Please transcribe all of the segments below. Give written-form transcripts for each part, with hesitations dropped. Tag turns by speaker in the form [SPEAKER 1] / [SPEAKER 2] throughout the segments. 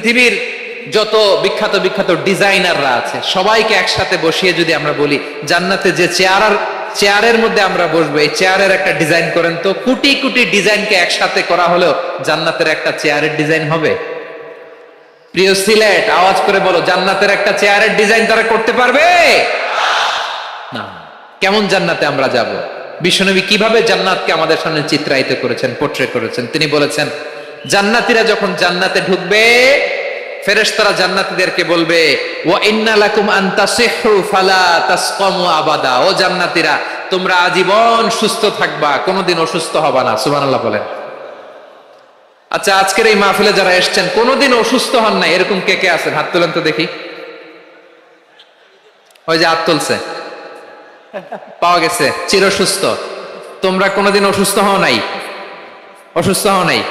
[SPEAKER 1] পৃথিবীর যত বিখ্যাত বিখ্যাত ডিজাইনাররা আছে সবাইকে একসাথে বসিয়ে যদি আমরা বলি জান্নাতে যে চেয়ারের মধ্যে আমরা বসবো, এই চেয়ারের একটা ডিজাইন করেন তো, কোটি কোটি ডিজাইনকে একসাথে করা হলেও জান্নাতের একটা চেয়ারের ডিজাইন হবে? প্রিয় সিলেট, আওয়াজ করে বলো, জান্নাতের একটা চেয়ারের ডিজাইন তারা করতে পারবে না। কেমন জান্নাতে আমরা যাব? বিশ্বনবী কিভাবে জান্নাতকে আমাদের সামনে চিত্রায়িত করেছেন, পোট্রে করেছেন? তিনি বলেছেন, জান্নাতীরা যখন জান্নাতে ঢুকবে, ফেরেশতারা জান্নাতীদেরকে বলবে, ওয়া ইন্না লাকুম আন তাসিহু ফালা তাসকামু আবাদা। ও জান্নাতীরা, তোমরা আজীবন সুস্থ থাকবা, কোনোদিন অসুস্থ হবা না। সুবহানাল্লাহ বলেন। আচ্ছা, আজকের এই মাহফিলে যারা এসেছেন কোনোদিন অসুস্থ হন না, এরকম কে কে আছেন? হাত তোলেন তো দেখি। ওই যে হাত তুলছে, পাওয়া গেছে, চির সুস্থ। তোমরা কোনোদিন অসুস্থ হও নাই? অসুস্থ হও নাই?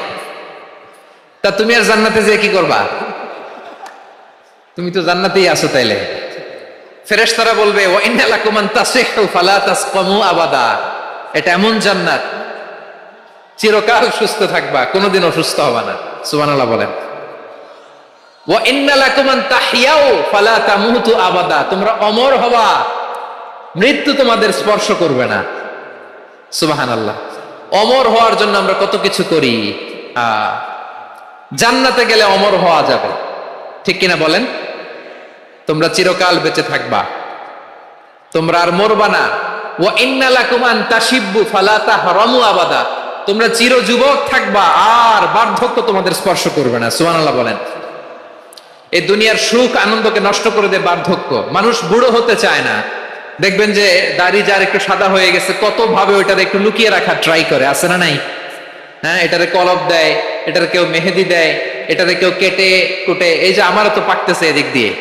[SPEAKER 1] তা তুমি আর জান্নাতে যে কি করবা? তুমি তো জান্নাতেই আছো তাইলে। ফেরেশতারা বলবে, ওয়া ইন্না লাকুম আন তাসিহু ফালা তাসকামু আবাদা। এটা এমন জান্নাত, চিরকাল সুস্থ থাকবা, কোনোদিন অসুস্থ হবা না। সুবহানাল্লাহ বলেন। ওয়া ইন্না লাকুম আন তাহইয়াউ ফালা তামুতু আবাদা। তোমরা অমর হবা, মৃত্যু তোমাদের স্পর্শ করবে না। সুবহানাল্লাহ। অমর হওয়ার জন্য আমরা কত কিছু করি। জান্নাতে গেলে অমর হওয়া যাবে, ঠিক কিনা বলেন? তোমরা চিরকাল বেঁচে থাকবা, তোমরা আর মরবা না। ওয়া ইন্না লাকুম আন তাশিব্বু ফালা তাহরামু আবাদা। তোমরা চির যুবক থাকবা, আর বার্ধক্য তোমাদের স্পর্শ করবে না। সুবহানাল্লাহ বলেন। এই দুনিয়ার সুখ আনন্দকে নষ্ট করে দেয় বার্ধক্য। মানুষ বুড়ো হতে চায় না। দেখবেন যে দাড়ি যার একটু সাদা হয়ে গেছে, কত ভাবে ওইটারে একটু লুকিয়ে রাখার ট্রাই করে, আছে না নাই? হ্যাঁ, এটারে কলপ দেয়, এটারে কেউ মেহেদি দেয়, এটারে কেউ কেটে কুটে। এই যে আমারও তো পাকতেছে এদিক দিয়ে,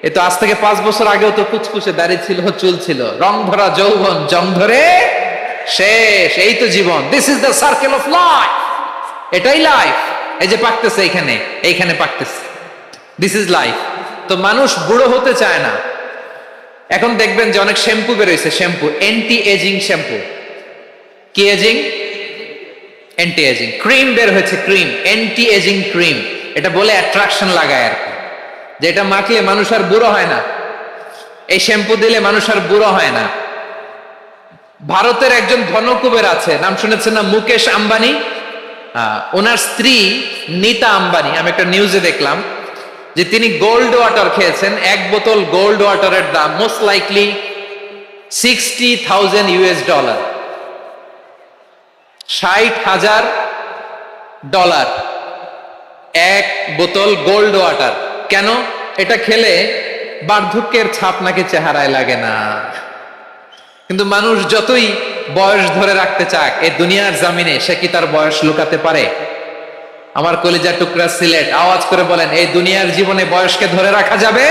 [SPEAKER 1] এ তো আজ থেকে 5 বছর আগেও তো কুচকুচে দাড়ি ছিল, চুল ছিল, রং ধরা যৌবন, জং ধরে শেষ। এই তো জীবন। This is the circle of life. এটাই লাইফ। এই যে পাকতেছে এইখানে পাকতেছে, দিস ইজ লাইফ। তো মানুষ বুড়ো হতে চায় না। এখন দেখবেন যে অনেক শ্যাম্পু বেরোইছে, শ্যাম্পু, অ্যান্টি এজিং শ্যাম্পু। কি এজিং? Anti ageing. ক্রিম বের হয়েছে, ক্রিম, অ্যান্টি এজিং ক্রিম। এটা বলে অ্যাট্রাকশন লাগায় আর কি, যে এটা মাখলে মানুষ আর বুড়ো হয় না, এই শ্যাম্পু দিলে মানুষ আর বুড়ো হয় না। ভারতের একজন ধনকুবের আছে, নাম শুনেছেন না? মুকেশ আম্বানি। ওনার স্ত্রী নীতা আম্বানি, আমি একটা নিউজে দেখলাম যে তিনি গোল্ড ওয়াটার খেয়েছেন। 1 বোতল গোল্ড ওয়াটারের দাম মোস্ট লাইকলি $60,000, $60,000 1 বোতল গোল্ড ওয়াটার। কেন? এটা খেলে বার্ধক্যের ছাপ নাকি চেহারায় লাগে না। কিন্তু মানুষ যতই বয়স ধরে রাখতে চাক এই দুনিয়ার জামিনে, সে কি তার বয়স লুকাতে পারে? আমার কলিজা টুকরা সিলেট, আওয়াজ করে বলেন, এই দুনিয়ার জীবনে বয়সকে ধরে রাখা যাবে?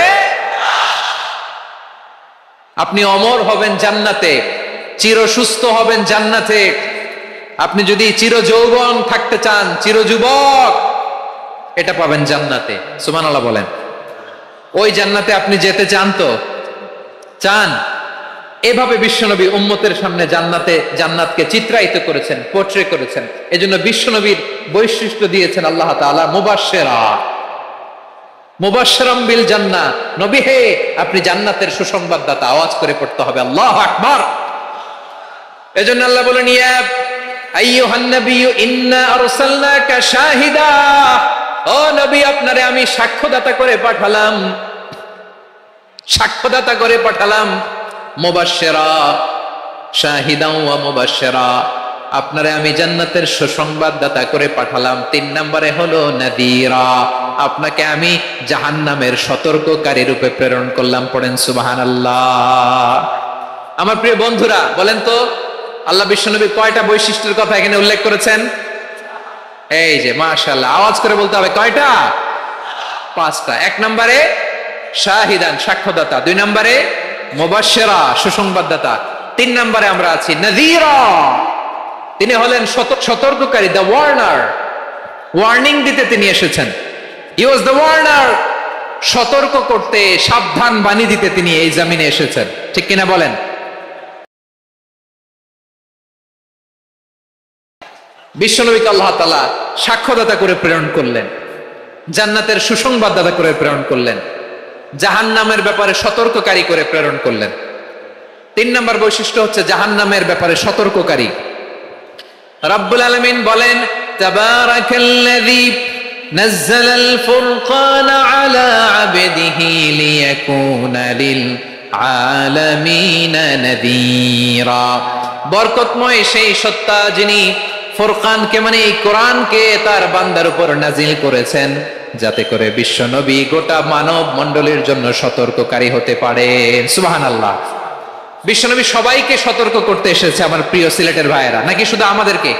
[SPEAKER 1] আপনি অমর হবেন জান্নাতে, চির সুস্থ হবেন জান্নাতে। আপনি যদি চির যৌবন থাকতে চান, চির যুবক, এটা পাবেন জান্নাতে। সুবহানাল্লাহ বলেন। ওই জান্নাতে আপনি যেতে চান তো? চান? এভাবে বিশ্বনবী উম্মতের সামনে জান্নাতকে চিত্রায়িত করেছেন, পোট্রে করেছেন। এজন্য বিশ্বনবীর বৈশিষ্ট্য দিয়েছেন আল্লাহ তাআলা মুবাশশিরাম বিল জান্নাহ। নবী হে, আপনি জান্নাতের সুসংবাদদাতা। আওয়াজ করে পড়তে হবে আল্লাহু আকবার। এজন্য আল্লাহ বলেন, ইয়া আইয়ুহান নাবিয়্যু ইন্না আরসালনাকা শাহিদা। ও নবী, আপনারে আমি সাক্ষ্যদাতা করে পাঠালাম, সাক্ষ্যদাতা করে পাঠালাম। মুবাশশিরা, শাহিদাও ওয়া মুবাশশিরা, আপনারে আমি জান্নাতের সুসংবাদদাতা করে পাঠালাম। 3 নম্বরে হলো নাযীরা, আপনাকে আমি জাহান্নামের সতর্ককারী রূপে প্রেরণ করলাম। পড়েন সুবহানাল্লাহ। আমার প্রিয় বন্ধুরা, বলেন তো আল্লাহ বিশ্বনবী কয়টা বৈশিষ্ট্যের কথা এখানে উল্লেখ করেছেন? এই যে মাশাআল্লাহ, আওয়াজ করে বলতে হবে, কয়টা? 5টা। 1 নম্বরে শাহিদান, সাক্ষ্যদাতা। 2 নম্বরে মুবাশশিরা, সুসংবাদদাতা। 3 নম্বরে আমরা আছি নাযীরা, তিনি হলেন সতর্ককারী, দ্য ওয়ার্নার। ওয়ার্নিং দিতে তিনি এসেছেন। হি ওয়াজ দ্য ওয়ার্নার, সতর্ক করতে, সাবধান বাণী দিতে তিনি এই জমিনে এসেছেন। ঠিক কিনা বলেন? বিশ্বনবীকে আল্লাহ তাআলা সাক্ষ্যদাতা করে প্রেরণ করলেন। জান্নাতের সুসংবাদদাতা করে প্রেরণ করলেন, জাহান্নামের ব্যাপারে সতর্ককারী করে প্রেরণ করলেন। 3 নম্বর বৈশিষ্ট্য হচ্ছে জাহান্নামের ব্যাপারে সতর্ককারী। রব্বুল আলামিন বলেন, তাবারাকাল্লাযী নাযালাল ফুরকানা আলা আবদিহি লিয়াকুনা লিল আলামিনা নাযীরা। বরকতময় সেই সত্তা যিনি ফুরকানকে মানে এই কোরআনকে তার বান্দার উপর নাজিল করেছেন, যাতে করে বিশ্ব নবী গোটা মানব মণ্ডলীর জন্য সতর্ককারী হতে পারেন। সুবহানাল্লাহ। বিশ্বনবী সবাইকে সতর্ক করতে এসেছে আমার প্রিয় সিলেটের ভাইয়েরা, নাকি শুধু আমাদেরকে?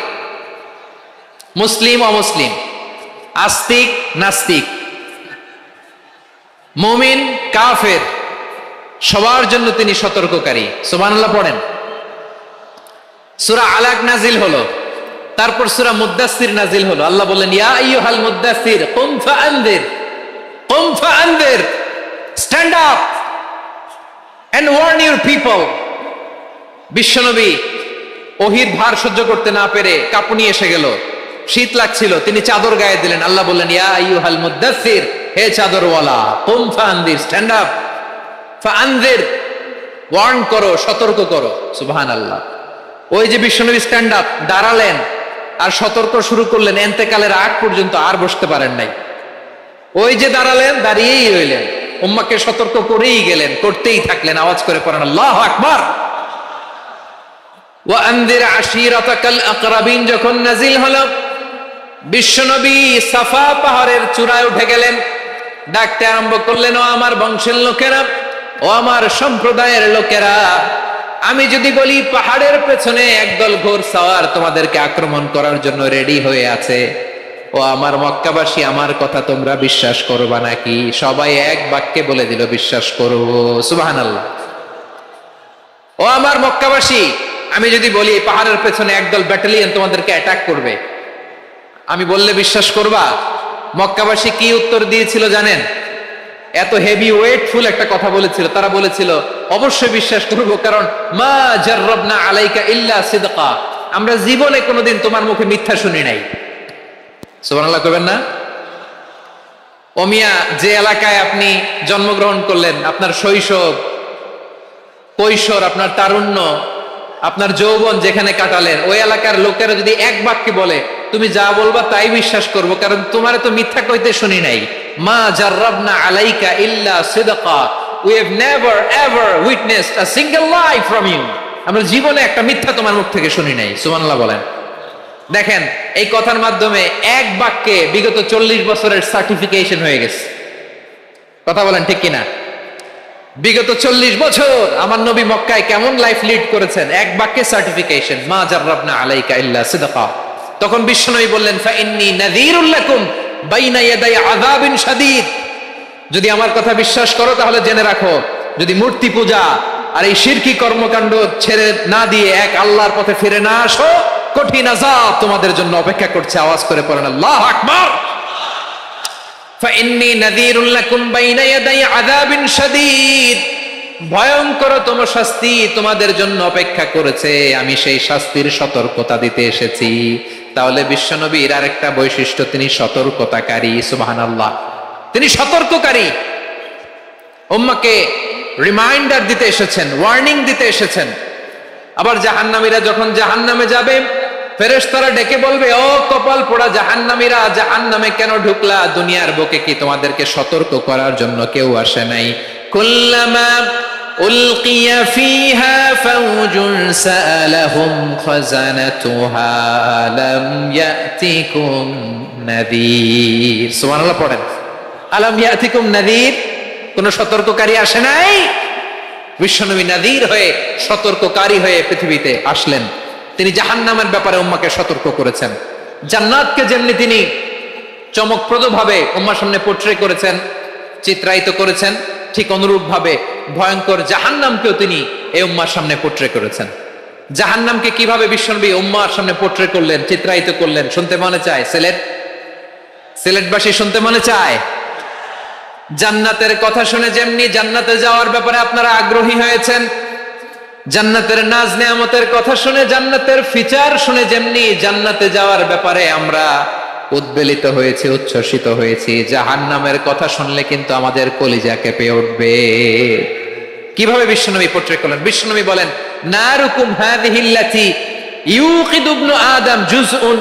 [SPEAKER 1] মুসলিম অমুসলিম, আস্তিক নাস্তিক, মুমিন কাফের, সবার জন্য তিনি সতর্ককারী। সুবহানাল্লাহ পড়েন। সূরা আলাক নাজিল হলো, তারপর সূরা মুদ্দাসসির নাজিল হলো। আল্লাহ বললেন, ইয়া আইয়ুহাল মুদ্দাসসির কুম ফাআনদির, stand up and warn your people. বিশ্বনবী ওহীর ভার সহ্য করতে না পেরে কাঁপুনি এসে গেল, শীত লাগছিল, তিনি চাদর গায়ে দিলেন। আল্লাহ বললেন, ইয়া আইয়ুহাল মুদ্দাসসির, হে চাদরওয়ালা, কুম ফাআনদির, স্ট্যান্ড আপ, ফাআনদির, ওয়ার্ন করো, সতর্ক করো। সুবহানাল্লাহ। ওই যে বিশ্বনবী স্ট্যান্ড আপ, দাঁড়ালেন আর সতর্ক শুরু করলেন, এন্তেকালের আগ পর্যন্ত আর বসতে পারেন নাই। ওই যে দাঁড়ালেন, দাঁড়িয়েই রইলেন, উম্মাকে সতর্ক করেই গেলেন, করতেই থাকলেন। আওয়াজ করে পড়েন আল্লাহু আকবার। ওয়া আনদির আশীরাতাকাল আকরাবিন যখন নাজিল হলো, বিশ্বনবী সাফা পাহাড়ের চূড়ায় উঠে গেলেন, ডাকতে আরম্ভ করলেন, ও আমার বংশের লোকেরা, ও আমার সম্প্রদায়ের লোকেরা, আমি যদি বলি পাহাড়ের পেছনে একদল ঘোড়সাওয়ার তোমাদেরকে আক্রমণ করার জন্য রেডি হয়ে আছে, ও আমার মক্কাবাসী, আমার কথা তোমরা বিশ্বাস করবা নাকি? সবাই এক বাক্যে বলে দিল, বিশ্বাস করব। সুবহানাল্লাহ। ও আমার মক্কাবাসী, আমি যদি বলি পাহাড়ের পেছনে একদল ব্যাটালিয়ন তোমাদেরকে অ্যাটাক করবে, আমি বললে বিশ্বাস করবা? মক্কাবাসী কি উত্তর দিয়েছিল জানেন? এত হেভি ওয়েটফুল একটা কথা বলেছিল। তারা বলেছিল, অবশ্যই বিশ্বাস করব, কারণ মা জাররাবনা আলাইকা ইল্লা সিদকা, আমরা জীবনে কোনোদিন তোমার মুখে মিথ্যা শুনি নাই। সুবহানাল্লাহ করবেন না? ও মিয়া, যে এলাকায় আপনি জন্মগ্রহণ করলেন, আপনার শৈশব, কৈশোর, আপনার তারুণ্য, আপনার যৌবন যেখানে কাটালেন, ওই এলাকার লোকেরা যদি এক বাক্যে বলে তুমি যা বলবা তাই বিশ্বাস করব, কারণ তোমারে তো মিথ্যা কইতে শুনি নাই। মা জাররাবনা আলাইকা ইল্লা সিদকা, we have never ever witnessed a single lie from you, আমরা জীবনে একটা মিথ্যা তোমার মুখ থেকে শুনি নাই। সুবহানাল্লাহ বলেন। দেখেন, এই কথার মাধ্যমে এক বাক্যে বিগত 40 বছরের সার্টিফিকেশন হয়ে গেছে। কথা বলেন ঠিক কিনা? বিগত 40 বছর আমার নবী মক্কায় কেমন লাইফ লিড করেছেন, এক বাক্যে সার্টিফিকেশন, মা জাররাবনা আলাইকা ইল্লা সিদকা। তখন বিশ্বনবী বললেন, ফাইন্নী নাযীরুল লাকুম বাইনা ইয়াদাই আযাবিন শাদীদ, যদি আমার কথা বিশ্বাস করো তাহলে জেনে রাখো, যদি মূর্তি পূজা আর এই শিরকি কর্মকাণ্ড ছেড়ে না দিয়ে এক আল্লাহর পথে ফিরে না আসো, কঠিন আযাব তোমাদের জন্য অপেক্ষা করছে। আওয়াজ করে পড়েন আল্লাহু আকবার। ফাইন্নী নাযীরুল লাকুম বাইনা ইয়াদাই আযাবিন শাদীদ, ভয়ঙ্করতম শাস্তি তোমাদের জন্য অপেক্ষা করেছে, আমি সেই শাস্তির সতর্কতা দিতে এসেছি। তাহলে বিশ্বনবীর আরেকটা বৈশিষ্ট্য, তিনি সতর্কতাকারী। সুবহানাল্লাহ। তিনি সতর্ককারী, উম্মাকে রিমাইন্ডার দিতে এসেছেন, ওয়ার্নিং দিতে এসেছেন। আবার জাহান্নামীরা যখন জাহান্নামে যাবে, ফেরেশতারা ডেকে বলবে, ও কপাল পোড়া জাহান্নামীরা, জাহান্নামে কেন ঢুকলা? দুনিয়ার বুকে কি তোমাদেরকে সতর্ক করার জন্য কেউ আসে নাই? কুল্লামা উলকিয়া ফিহা ফাওজুন সাআলাহুম খাযানাতুহা আলাম ইয়াতিকুম নাযীর। সুবহানাল্লাহ পড়েন। আলাম ইয়াতিকুম নাযীর, কোন সতর্ককারী আসে নাই? বিশ্বনবী নাযীর হয়ে, সতর্ককারী হয়ে পৃথিবীতে আসলেন। তিনি জাহান্নামের ব্যাপারে উম্মাকে সতর্ক করেছেন। জান্নাতকে যেমনি তিনি চমকপ্রদভাবে উম্মার সামনে পোট্রে করেছেন, চিত্রায়িত করেছেন, ঠিক অনুরূপ ভাবে ভয়ঙ্কর জাহান্নামকেও তিনি এই উম্মার সামনে পোট্রে করেছেন। জাহান্নামকে কিভাবে বিশ্বনবী উম্মার সামনে পোট্রে করলেন, চিত্রায়িত করলেন, শুনতে মনে চায়? সিলেটবাসী শুনতে মনে চায়? জান্নাতের কথা শুনে যেমনি জান্নাতে যাওয়ার ব্যাপারে আপনারা আগ্রহী হয়েছেন, জান্নাতের নাজ নেয়ামতের কথা শুনে, জান্নাতের ফিচার শুনে যেমনি জান্নাতে যাওয়ার ব্যাপারে আমরা উদ্বেলিত হয়েছি, উচ্ছ্বসিত হয়েছি। জাহান্নামের কথা শুনলে কিন্তু আমাদের কলিজা কেঁপে উঠবে। কিভাবে বিশ্বনবী পোট্রে করলেন? বিশ্বনবী বলেন, নারুকুম হাযিহিল্লাতী ইউকিদু ইবনু আদম জুজউন